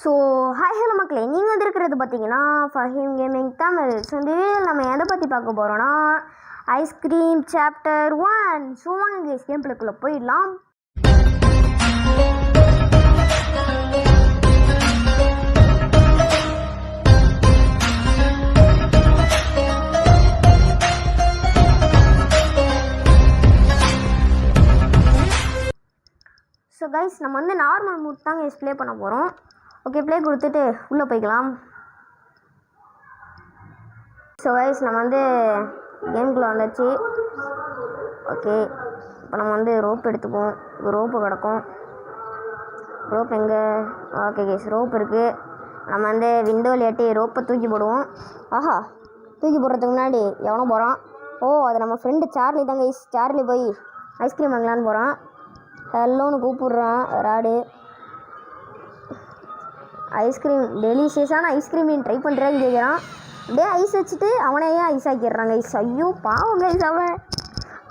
So hi hello மக்களே, நீங்கள் வந்துருக்கிறது பார்த்தீங்கன்னா ஃபஹீம் கேமிங் தமிழ். ஸோ இந்த வீடியோவில் நம்ம எதை பற்றி பார்க்க போகிறோன்னா ஐஸ்கிரீம் சாப்டர் 1. ஸோ வாங்க கேம் பிள்ளைக்குள்ளே போயிடலாம். ஸோ கைஸ், நம்ம வந்து நார்மல் மூட் தான் கைஸ் ப்ளே பண்ண போகிறோம். ஓகே, ப்ளே கொடுத்துட்டு உள்ளே போய்க்கலாம். ஸோ கைஸ், நம்ம வந்து கேம்குள்ளே வந்தாச்சு. ஓகே, இப்போ நம்ம வந்து ரோப் எடுத்துப்போம். ரோப்பு கிடக்கும். ரோப் எங்கே? ஓகே கைஸ், ரோப் இருக்குது. நம்ம வந்து விண்டோவில் ஏட்டி ரோப்பை தூக்கி போடுவோம். ஆஹா, தூக்கி போடுறதுக்கு முன்னாடி எவனோ போகிறான். அது நம்ம ஃப்ரெண்டு சார்லி தான் கைஸ். சார்லி போய் ஐஸ்கிரீம் வாங்கலான்னு போகிறான். ஹலோன்னு கூப்பிட்றான் ராடு. ஐஸ்கிரீம் டெலிஷியஸான ஐஸ்கிரீம் நீ ட்ரை பண்ணுறான்னு கேட்குறான். அப்படியே ஐஸ் வச்சுட்டு அவனையே ஐஸ் ஆக்கிடுறாங்க ஐஸ். ஐயோ பாவம் கைஸ் அவன்.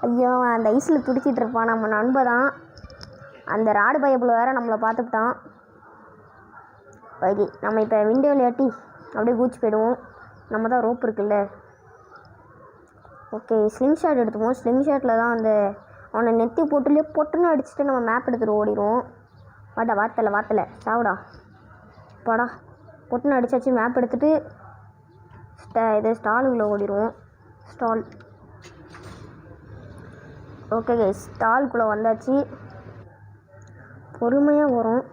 ஐயோ, அந்த ஐஸில் துடிச்சிட்டு இருப்பான். நம்ம நண்பன் தான். அந்த ராடு பைப்பில் வேறு நம்மளை பார்த்துக்கிட்டான். ஓகே, நம்ம இப்போ விண்டோவில் ஏட்டி அப்படியே கூச்சி போயிடுவோம். நம்ம தான் ரோப் இருக்குல்ல. ஓகே, ஸ்லிங் ஷாட் எடுத்துப்போம். ஸ்லிங் ஷாட்டில் தான் அந்த அவனை நெத்தி போட்டுலேயே பொட்டுன்னு அடிச்சுட்டு நம்ம மேப் எடுத்துகிட்டு ஓடிடுவோம். வாத்தலை சாவுடா படா. பொட்டுன்னு அடிச்சாச்சு. மேப் எடுத்துகிட்டு இது ஸ்டாலுக்குள்ளே ஓடிடுவோம். ஸ்டால். ஓகே கைஸ், ஸ்டாலுக்குள்ளே வந்தாச்சு. பொறுமையாக வரும்.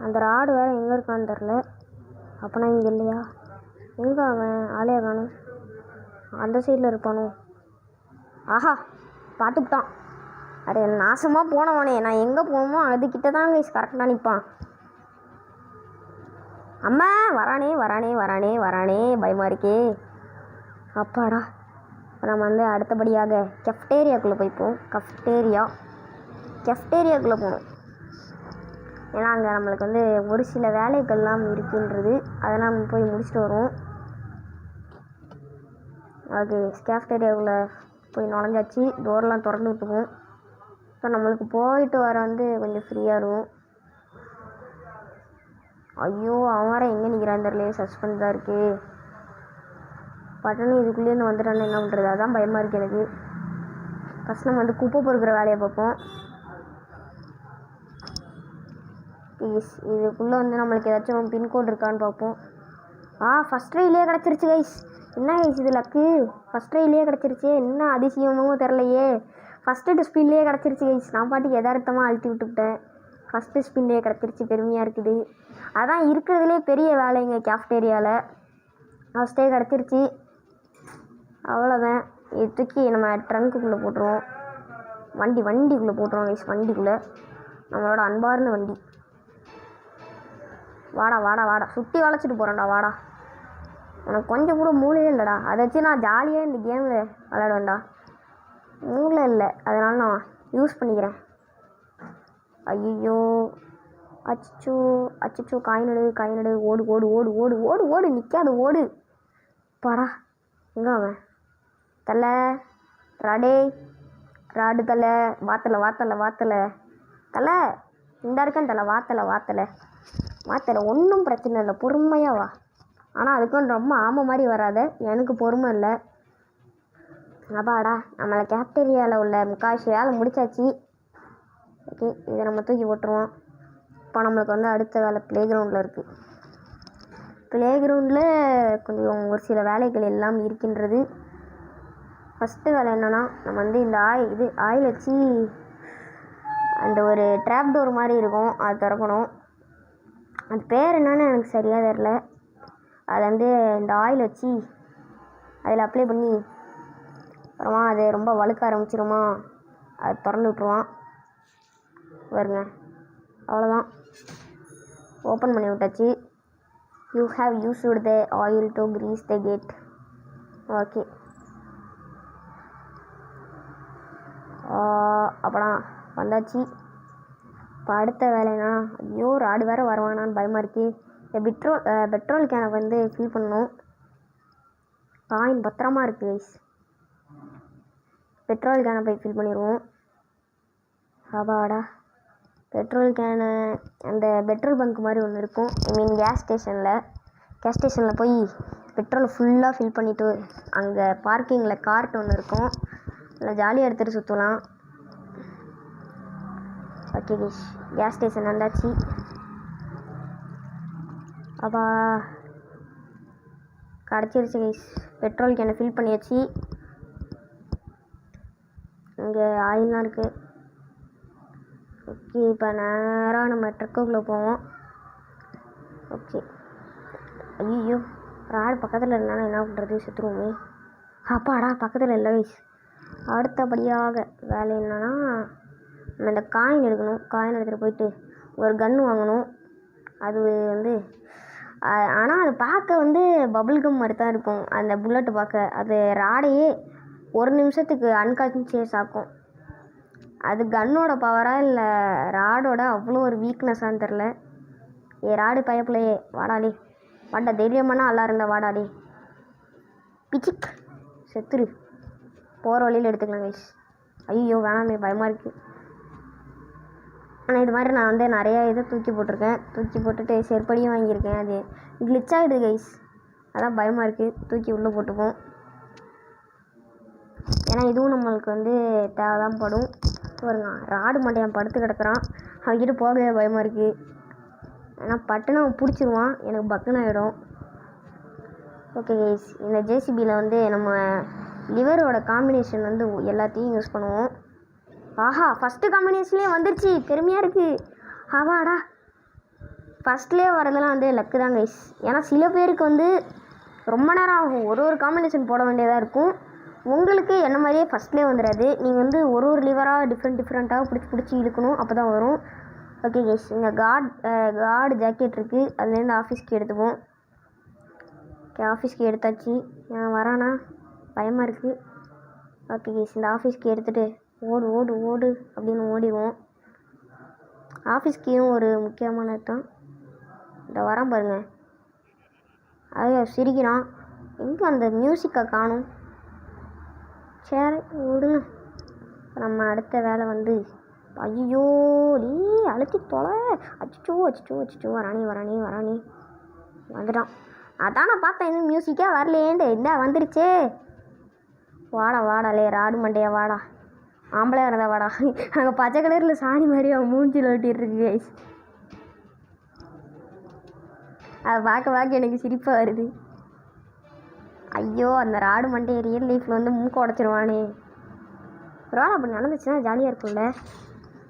அந்த ராடு வேறு எங்கே இருக்கான்னு தெரில. அப்போனா இங்கே இல்லையா? எங்கே அவன்? ஆளையா காணும். அந்த சைடில் இருப்பானோ? ஆஹா, பார்த்துக்கிட்டான். அடே நாசமாக போனவனே. நான் எங்கே போகணுமோ அதுக்கிட்ட தான் கைஸ் கரெக்டாக நிற்பான். அம்மா வரானே பயமாக இருக்கே. அப்பாடா. நம்ம வந்து அடுத்தபடியாக கெஃப்டேரியாக்குள்ளே போய்ப்போம். கெஃப்டேரியாக்குள்ளே போகணும். ஏன்னா அங்கே நம்மளுக்கு வந்து ஒரு சில வேலைகள்லாம் இருக்குன்றது. அதெல்லாம் போய் முடிச்சுட்டு வருவோம். ஓகே, கெஃப்டேரியாக்குள்ளே போய் நுழைஞ்சாச்சு. டோர்லாம் திறந்து விட்டுப்போம். ஸோ நம்மளுக்கு போயிட்டு வர வந்து கொஞ்சம் ஃப்ரீயாக இருக்கும். ஐயோ, அவன் வேறு எங்கே நிற்கிறான்னு தெரியலையே. சஸ்பென்ஸ் தான் இருக்குது. பட்டனு இதுக்குள்ளேருந்து வந்துட்டான்னு என்ன பண்ணுறது? அதான் பயமாக இருக்குது எனக்கு. ஃபஸ்ட் நம்ம வந்து குப்பை பொறுக்கிற வேலையை பார்ப்போம். இதுக்குள்ளே வந்து நம்மளுக்கு ஏதாச்சும் பின்கோடு இருக்கான்னு பார்ப்போம். ஃபஸ்ட் ட்ரைலேயே கிடச்சிருச்சு கைஸ். என்ன கைஸ் இது லக்கு? ஃபஸ்ட் ட்ரைலேயே கிடச்சிருச்சு. என்ன அதிசயமோ தெரிலையே. ஃபஸ்ட்டு ஸ்பின்லேயே கிடச்சிருச்சு கைஸ். நான் பாட்டுக்கு எதார்த்தமாக அழுத்தி விட்டுவிட்டேன். ஃபஸ்ட்டு ஸ்பின்லேயே கிடச்சிருச்சு. பெருமையாக இருக்குது. அதான் இருக்கிறதுலே பெரிய வேலைங்க கேஃப்டேரியாவில். ஃபஸ்ட்டே கிடச்சிருச்சு. அவ்வளோதான். இது தூக்கி நம்ம ட்ரங்க்குள்ளே போட்டுருவோம். வண்டிக்குள்ளே போட்டுருவோம் கைஸ். வண்டிக்குள்ளே நம்மளோட அன்பார்ந்த வண்டி. வாடா சுற்றி வளைச்சிட்டு போகிறேன்டா. வாடா. எனக்கு கொஞ்சம் கூட மூளையே இல்லைடா. அதை வச்சு நான் ஜாலியாக இந்த கேமில் விளையாடுவேன்டா. மூளை இல்லை, அதனால நான் யூஸ் பண்ணிக்கிறேன். ஐயோ, அச்சோ காயினடு. ஓடு நிற்காது. ஓடு பாடா. எங்கே அவன்? தலை ராடு தலை. வாத்தலை தலை. இந்த இருக்கேன் தலை. வாத்தலை ஒன்றும் பிரச்சனை இல்லை. பொறுமையாக வா. ஆனால் அதுக்கும் ரொம்ப ஆமை மாதிரி வராத. எனக்கு பொறுமை இல்லை. அப்பாடா, நம்மளை கேஃப்டேரியாவில் உள்ள முக்கால்வாசி வேலை முடிச்சாச்சு. ஓகே, இதை நம்ம தூக்கி போட்டுருவோம். இப்போ நம்மளுக்கு வந்து அடுத்த வேலை ப்ளே கிரவுண்டில் இருக்குது. ப்ளே கிரவுண்டில் கொஞ்சம் ஒரு சில வேலைகள் எல்லாம் இருக்கின்றது. ஃபஸ்ட்டு வேலை என்னென்னா, நம்ம வந்து இந்த ஆயில் வச்சு அந்த ஒரு ட்ராப் டோர் மாதிரி இருக்கும், அது திறக்கணும். அது பேர் என்னன்னு எனக்கு சரியாக தெரில. அதை வந்து இந்த ஆயில் வச்சு அதில் அப்ளை பண்ணி அப்புறமா அது ரொம்ப வழுக்க ஆரம்பிச்சிருமா, அது திறந்து விட்ருவான். வருங்க, அவ்வளோதான். ஓப்பன் பண்ணி விட்டாச்சு. You have used the oil to grease the gate. Okay, அப்புறம் வந்தாச்சு. இப்போ அடுத்த வேலைனா, ஐயோ ராடு வேறு வருவானான்னு பயமாக இருக்கு. இந்த பெட்ரோல் கேனை வந்து ஃபில் பண்ணணும். காயின் பத்திரமா இருக்குது கைஸ். பெட்ரோல் கேனை போய் ஃபில் பண்ணிடுவோம். அப்பாடா. பெட்ரோல் கேனு அந்த பெட்ரோல் பங்க் மாதிரி ஒன்று இருக்கும். ஐ மீன் கேஸ் ஸ்டேஷனில் போய் பெட்ரோல் ஃபுல்லாக ஃபில் பண்ணிவிட்டு அங்கே பார்க்கிங்கில் கார்ட் ஒன்று இருக்கும், அதில் ஜாலியாக எடுத்துகிட்டு சுற்றலாம். ஓகே கைஸ், கேஸ் ஸ்டேஷன் வந்தாச்சு. அப்பா கிடச்சிருச்சு கைஸ். பெட்ரோல் கேனை ஃபில் பண்ணியாச்சு. இங்கே ஆயில்லாம் இருக்குது. ஓகே, இப்போ நேராக நம்ம ட்ரக்குக்குள்ளே போவோம். ஓகே, ஐயோ ராடு பக்கத்தில் இருந்தாலும் என்ன பண்ணுறது, செத்துருவோமே. அப்பாடா பக்கத்தில் இல்லை கைஸ். அடுத்தபடியாக வேலை என்னன்னா, நம்ம இந்த காயின் எடுக்கணும். காயின் எடுத்துகிட்டு போயிட்டு ஒரு கன்று வாங்கணும். அது வந்து ஆனால் அது பார்க்க வந்து பபுள் கம் மாதிரி தான் இருக்கும். அந்த புல்லட்டு பார்க்க அது ராடையே 1 நிமிஷத்துக்கு அன்கான்சியஸ் ஆக்கும். அது கன்னோட பவரா இல்லை ராடோட அவ்வளோ ஒரு வீக்னஸான்னு தெரில. ராடு பயப்பிலையே வாடாலே, வாடா தைரியமான ஆளாக இருந்தா வாடாலே. பிச்சிக் செத்துரு, போகிற வழியில் எடுத்துக்கலாம் கைஸ். ஐயோ வேணாமே, பயமாக இருக்குது. ஆனால் இது மாதிரி நான் வந்து நிறையா இதை தூக்கி போட்டிருக்கேன். தூக்கி போட்டுட்டு செருப்படியும் வாங்கியிருக்கேன். அது கிளிச் ஆகிடுது கைஸ், அதான் பயமாக இருக்குது. தூக்கி உள்ளே போட்டுப்போம். ஏன்னா இதுவும் நம்மளுக்கு வந்து தேவைதான் படும். பாருங்க, ராடு மண்டையன் படுத்து கிடக்குறான். அவன்கிட்ட போகவே பயமாக இருக்குது. ஏன்னா பட்டுன்னு அவன் பிடிச்சிருவான், எனக்கு பக்குன்னு ஆகிடும். ஓகே கைஸ், இந்த ஜேசிபியில் வந்து நம்ம லிவரோட காம்பினேஷன் வந்து எல்லாத்தையும் யூஸ் பண்ணுவோம். ஆஹா, ஃபஸ்ட்டு காம்பினேஷன்லேயே வந்துருச்சு, பெருமையாக இருக்குது. ஆவாடா, ஃபஸ்ட்லேயே வரதெல்லாம் வந்து லக்கு தான் கைஸ். ஏன்னா சில பேருக்கு வந்து ரொம்ப நேரம் ஆகும், ஒரு காம்பினேஷன் போட வேண்டியதாக இருக்கும். உங்களுக்கு என்ன மாதிரியே ஃபஸ்ட்லேயே வந்துடாது. நீங்கள் வந்து ஒரு லிவராக டிஃப்ரெண்ட்டாக பிடிச்சி இழுக்கணும், அப்போ தான் வரும். ஓகே கைஸ், இங்கே கார்டு ஜாக்கெட் இருக்குது, அதுலேருந்து ஆஃபீஸ்க்கு எடுத்துப்போம். ஓகே, ஆஃபீஸ்க்கு எடுத்தாச்சு. வரானா பயமாக இருக்குது. ஓகே கைஸ், இந்த ஆஃபீஸ்க்கு எடுத்துகிட்டு ஓடு ஓடு ஓடு அப்படின்னு ஓடிடுவோம். ஆஃபீஸ்க்கும் ஒரு முக்கியமானது தான். இந்த வரான் பாருங்க, ஐயோ சிரிக்கிறான். எங்கே அந்த மியூசிக்கை காணும். சரி விடுங்க. நம்ம அடுத்த வேலை வந்து, ஐயோ நீ அழைச்சி தொலை. அச்சிச்சோ வரானே வந்துட்டான். அதான் நான் பார்த்தேன், இன்னும் மியூசிக்கே வரலேண்டு. இந்த வந்துருச்சே. வாடாலே ராடு மண்டையா வாடா, ஆம்பளையாக இருந்தா வாடா. அங்கே பச்சை கலரில் சாணி மாதிரி அவன் மூஞ்சில் ஓட்டிகிட்டு இருக்கு கைஸ். அதை பார்க்க எனக்கு சிரிப்பாக வருது. ஐயோ, அந்த ராடு மண்டையை ரியல் லைஃப்பில் வந்து மூக்க உடச்சிருவானே. ஒரு வேளை அப்படி நடந்துச்சுன்னா ஜாலியாக இருக்கும்ல.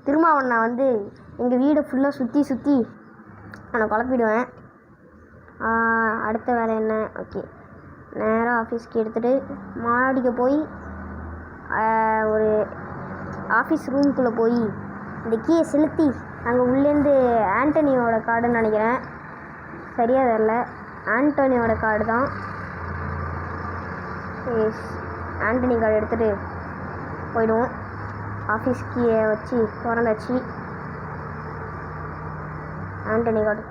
திரும்ப அவன் நான் வந்து எங்கள் வீடை ஃபுல்லாக சுற்றி அவனை குழப்பிடுவேன். அடுத்த வேலை என்ன? ஓகே, நேராக ஆஃபீஸ்க்கு எடுத்துகிட்டு மாடிக்கு போய் ஒரு ஆஃபீஸ் ரூம்குள்ளே போய் இந்த கீயை செலுத்தி அங்கே உள்ளேருந்து ஆண்டனியோட கார்டுன்னு நினைக்கிறேன், சரியாக தெரில. ஆண்டனியோட கார்டு தான். ஆண்டனி கார்டு எடுத்துகிட்டு போயிடுவோம். ஆஃபீஸ் கீயை வச்சு திறந்தாச்சு. ஆண்டனி கார்டு.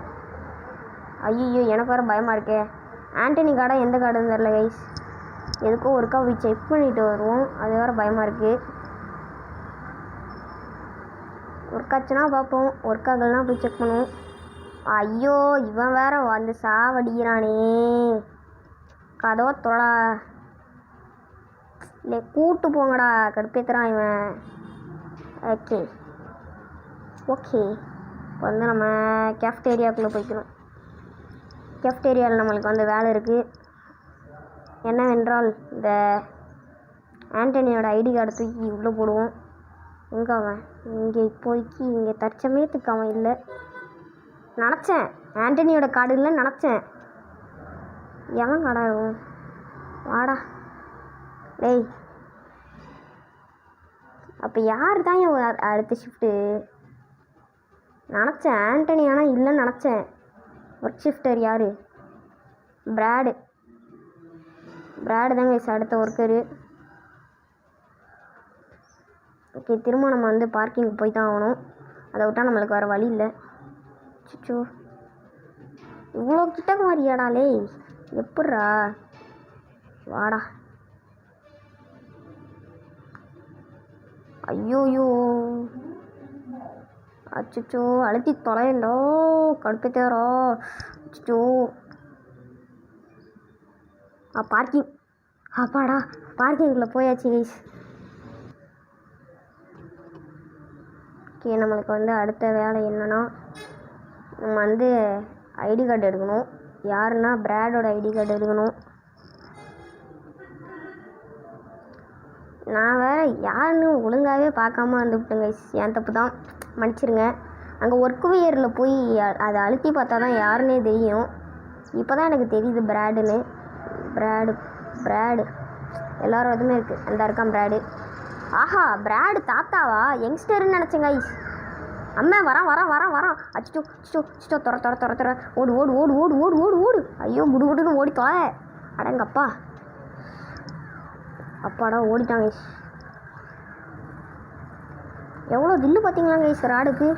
ஐயோ, எனக்கு வேறு பயமாக இருக்கே. ஆண்டனி கார்டாக எந்த கார்டுன்னு தெரில கைஸ். எதுக்கோ ஒருக்கா போய் செக் பண்ணிட்டு வருவோம், அது வேறு பயமாக இருக்குது. ஒர்க்காச்சுன்னா பார்ப்போம், ஒர்க்காகலாம் போய் செக் பண்ணுவோம். ஐயோ, இவன் வேற வந்து சாவடிக்கிறானே. கதவை தொடா, இல்லை கூட்டு போங்கடா, கடுப்பேத்துறான் இவன். ஓகே இப்போ வந்து நம்ம கேஃப்டேரியாவுக்குள்ளே போய்க்கணும். கேஃப்டேரியாவில் நம்மளுக்கு வந்து வேலை இருக்குது. என்னவென்றால் இந்த ஆண்டனியோட ஐடி கார்டை தூக்கி உள்ளே போடுவோம். எங்கே அவன்? இப்போதைக்கு இங்கே தற்சமயத்துக்கு அவன் இல்லை. நினச்சேன் ஆண்டனியோட கார்டு இல்லைன்னு நினச்சேன். எவன் கார்டா இருக்கும்? வாடா டேய். அப்போ யார் தான் அடுத்த ஷிஃப்ட்டு? நினச்சேன் ஆண்டனி, ஆனால் இல்லைன்னு நினச்சேன். ஒர்க் ஷிஃப்டர் யார்? பிராடு தாங்க அடுத்த ஒர்க்கரு. ஓகே, திரும்ப நம்ம வந்து பார்க்கிங் போய் தான் ஆகணும். அதை விட்டால் நம்மளுக்கு வேறு வழி இல்லை. சிச்சோ, இவ்வளோ கிட்ட மாதிரியாடாலே, எப்பட்றா? வாடா. ஐயோயோ, அச்சோ அழுத்தி தொலைண்டோ கடுப்பேத்தாரோ. அச்சோ பார்க்கிங். அப்பாடா பார்க்கிங்கில் போயாச்சு கைஸ். ஓகே, நம்மளுக்கு வந்து அடுத்த வேலை என்னென்னா, நம்ம வந்து ஐடி கார்டு எடுக்கணும். யாருன்னா பிராடோட ஐடி கார்டு எடுக்கணும். நான் வேறு யாருன்னு ஒழுங்காகவே பார்க்காம வந்துவிட்டேங்க கைஸ். என் தப்பு தான், மன்னிச்சிருங்க. அங்கே ஒர்க் வியரில் போய் அதை அழுத்தி பார்த்தா தான் யாருன்னே தெரியும். இப்போ தான் எனக்கு தெரியுது பிராடுன்னு. பிராடு எல்லோரும் எதுவுமே இருக்குது. அந்த இருக்கான் பிராடு. ஆஹா, பிராடு தாத்தாவா? யங்ஸ்டர்னு நினச்சேங்க கைஸ். அம்மா வரான். அச்சோ துற ஓடு. ஐயோ குடுன்னு ஓடி தொலை. அடங்கப்பா, அப்பாடா ஓடிட்டாங்க கைஸ். எவ்வளோ தில்லு பார்த்தீங்களா கைஸ் ராடுக்கு.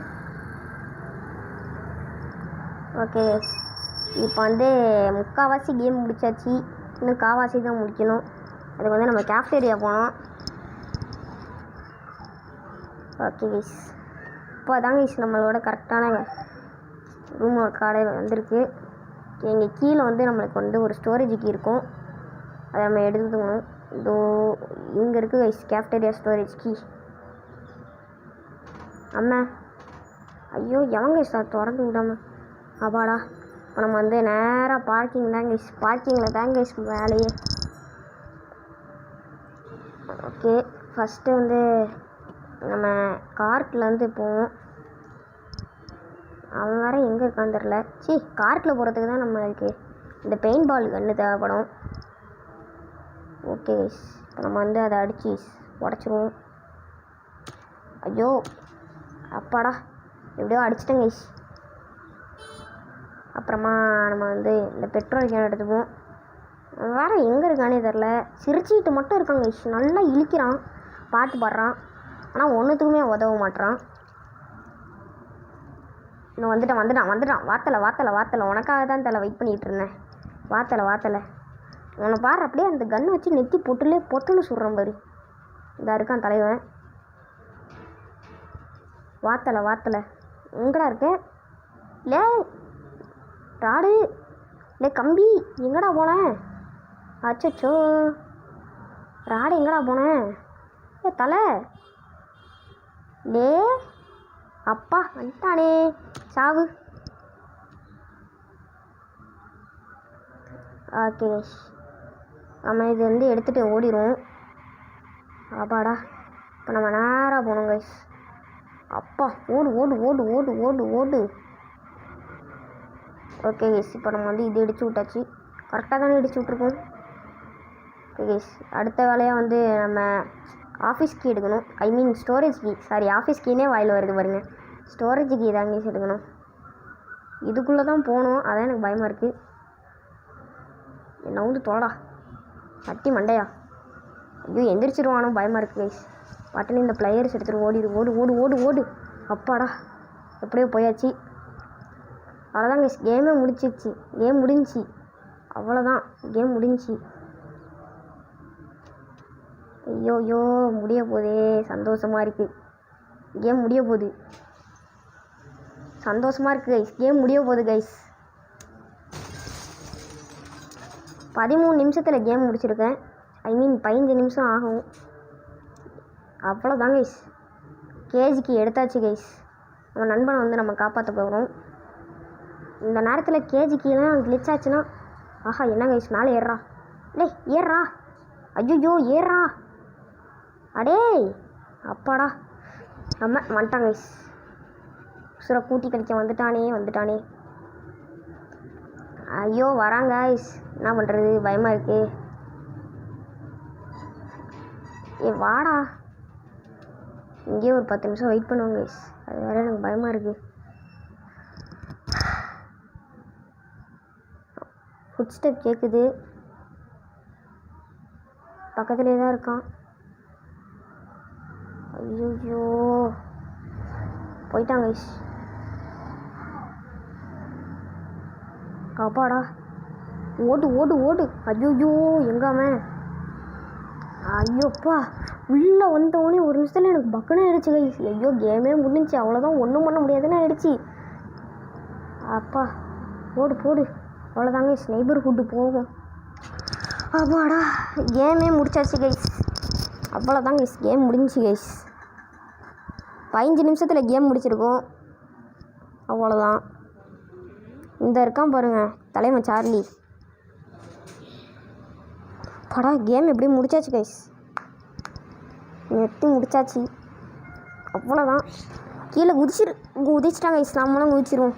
ஓகே கைஸ், இப்போ வந்து முக்கால்வாசி கேம் முடிச்சாச்சு. இன்னும் காவாசி தான் முடிக்கணும். அதுக்கு வந்து நம்ம கேஃப்டேரியா போனோம். ஓகே கைஸ், இப்போ தாங்க கைஸ் நம்மளோட கரெக்டான ரூமோட கார்டை வந்திருக்கு. எங்கள் கீழே வந்து நம்மளுக்கு வந்து ஒரு ஸ்டோரேஜ் கீ இருக்கும். அதை நம்ம எடுத்துக்கணும். இதோ இங்கே இருக்குது கைஸ் கேஃப்டேரியா ஸ்டோரேஜ் கீ. அம்மா ஐயோ எவங்க கைஸ் அதை திறந்து விடாம. அப்பாடா, இப்போ நம்ம வந்து நேராக பார்க்கிங் தான் கைஸ். பார்க்கிங்கில் தான் கைஸ் வேலையே. ஓகே, ஃபஸ்ட்டு வந்து நம்ம கார்ட்டில் வந்து போவோம். அவன் வேறு எங்கே இருக்கான்னு தெரில. கார்ட்டில் போகிறதுக்கு தான் நம்மளுக்கு இந்த பெயிண்ட் பால் கன்று தேவைப்படும். ஓகே கைஸ், இப்போ நம்ம வந்து அதை அடித்து உடச்சிருவோம். ஐயோ அப்பாடா, எப்படியோ அடிச்சிட்டேங்க கைஸ். அப்புறமா நம்ம வந்து இந்த பெட்ரோல் கேன் எடுத்துப்போம். வேறு எங்கே இருக்கானே தெரில. சிரிச்சிக்கிட்டு மட்டும் இருக்காங்க கைஸ். நல்லா இழுக்கிறான், பாட்டு பாடுறான், ஆனால் ஒன்றுத்துக்குமே உதவ மாட்டான். இன்னும் வந்துட்டான். வாத்தலை உனக்காக தான் தலை வெயிட் பண்ணிகிட்டு இருந்தேன். வாத்தலை உன்னை பாரு, அப்படியே அந்த கன்று வச்சு நெத்தி பொட்டுன்னு சுடுறான் பாரு. இதாக இருக்கான் தலைவன். வாத்தலை எங்கடா இருக்க? லே ராடு, லே கம்பி எங்கடா போனேன்? அச்சோ ராடு எங்கடா போனேன்? தலை லே அப்பா வந்துட்டானே, சாவு. ஓகே, நம்ம இது வந்து எடுத்துகிட்டு ஓடிடுவோம். அப்பாடா, இப்போ நம்ம நேராக போகணும் கைஸ். அப்பா ஓடு. ஓகே கைஸ், இப்போ நம்ம வந்து இது இடிச்சு விட்டாச்சு. கரெக்டாக தானே இடிச்சு விட்ருக்கோம். ஓகே கைஸ், அடுத்த வேலையாக வந்து நம்ம ஆஃபீஸ் கீ எடுக்கணும். ஐ மீன் ஸ்டோரேஜ் கீ. சாரி, ஆஃபீஸ் கீனே வாயில் வருது பாருங்க. ஸ்டோரேஜ் கீ தாங்க கைஸ் எடுக்கணும். இதுக்குள்ளே தான் போகணும், அதான் எனக்கு பயமாக இருக்குது. என்ன வந்து தோடா சட்டி மண்டையா. ஐயோ எந்திரிச்சிருவானோ, பயமாக இருக்குது கைஸ். பட்டுன்னு இந்த பிளேயர்ஸ் எடுத்துகிட்டு ஓடு. அப்பாடா, எப்படியோ போயாச்சு. அவ்வளோதான் கைஸ், கேம் முடிஞ்சிச்சு. அவ்வளோதான், கேம் முடிஞ்சிச்சு. ஐயோ முடிய போதே, சந்தோஷமாக இருக்குது. கேம் முடிய போகுது, சந்தோஷமாக இருக்குது கைஸ். கேம் முடிய போகுது கைஸ். 13 நிமிஷத்தில் கேம் முடிச்சிருக்கேன். ஐ மீன் 15 நிமிஷம் ஆகும். அவ்வளோதான் கைஸ், கேஜிக்கு எடுத்தாச்சு கைஸ். நம்ம நண்பனை வந்து நம்ம காப்பாற்ற போகிறோம். இந்த நேரத்தில் கேஜிக்கெலாம் கிளிச் ஆச்சுன்னா, ஆஹா என்ன கைஸ், மேலே ஏறுறா. ஐயோ ஏறுறா. அடே அப்பாடா, நம்ம வந்துட்டான் கைஸ். சுர கூட்டி கழிக்க வந்துட்டானே. ஐயோ வராங்க கைஸ், என்ன பண்ணுறது, பயமாக இருக்கு. வாடா, இங்கேயே ஒரு 10 நிமிஷம் வெயிட் பண்ணுவோங்க கைஸ். அது வேறு எனக்கு பயமாக இருக்குது. ஃபுட் ஸ்டெப் கேட்குது, பக்கத்துலேயே தான் இருக்கான். ஐயோ போயிட்டாங்க கைஸ். அப்பாடா, ஓடு. ஐயோ எங்காம, ஐயோப்பா உள்ளே வந்தவொடனே ஒரு நிமிஷத்தில் எனக்கு பக்குன்னு ஆகிடுச்சு கைஸ். ஐயோ கேமே முடிஞ்சு, அவ்வளோதான், ஒன்றும் பண்ண முடியாதுன்னு ஆகிடுச்சு. அப்பா போடு போடு, அவ்வளோதாங்க நெய்பர்ஹுட்டு போகும். அப்பாடா கேமே முடிச்சாச்சு கைஸ். அவ்வளோதான் கைஸ், கேம் முடிஞ்சிச்சு கைஸ். 15 நிமிஷத்தில் கேம் முடிச்சிருக்கோம். அவ்வளோதான். இந்த இருக்கான் பாருங்கள் தலைவன் சார்லி. படா கேம் எப்படி முடிச்சாச்சு கைஸ், நெட்டி முடிச்சாச்சு. அவ்வளோதான், கீழே குதிச்சிட்டாங்க கைஸ். நம்மளும் குதிச்சிருவோம்.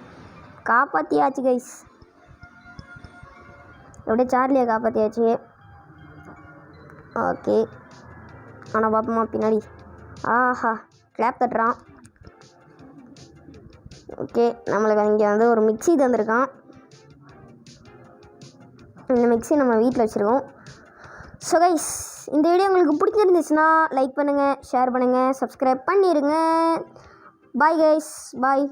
காப்பாற்றியாச்சு கைஸ், எப்படியே சார்லியை காப்பாற்றியாச்சு. ஓகே, ஆனால் பார்ப்போமா பின்னாடி. ஆஹா கிளாப் தட்டுறான். ஓகே, நம்மளுக்கு இங்கே வந்து ஒரு மிக்ஸி தந்திருக்கான். இந்த மிக்ஸி நம்ம வீட்டில் வச்சுருக்கோம். ஸோ கைஸ், இந்த வீடியோ உங்களுக்கு பிடிச்சிருந்துச்சுன்னா லைக் பண்ணுங்கள், ஷேர் பண்ணுங்கள், சப்ஸ்கிரைப் பண்ணிடுங்க. பாய் கைஸ், பாய்.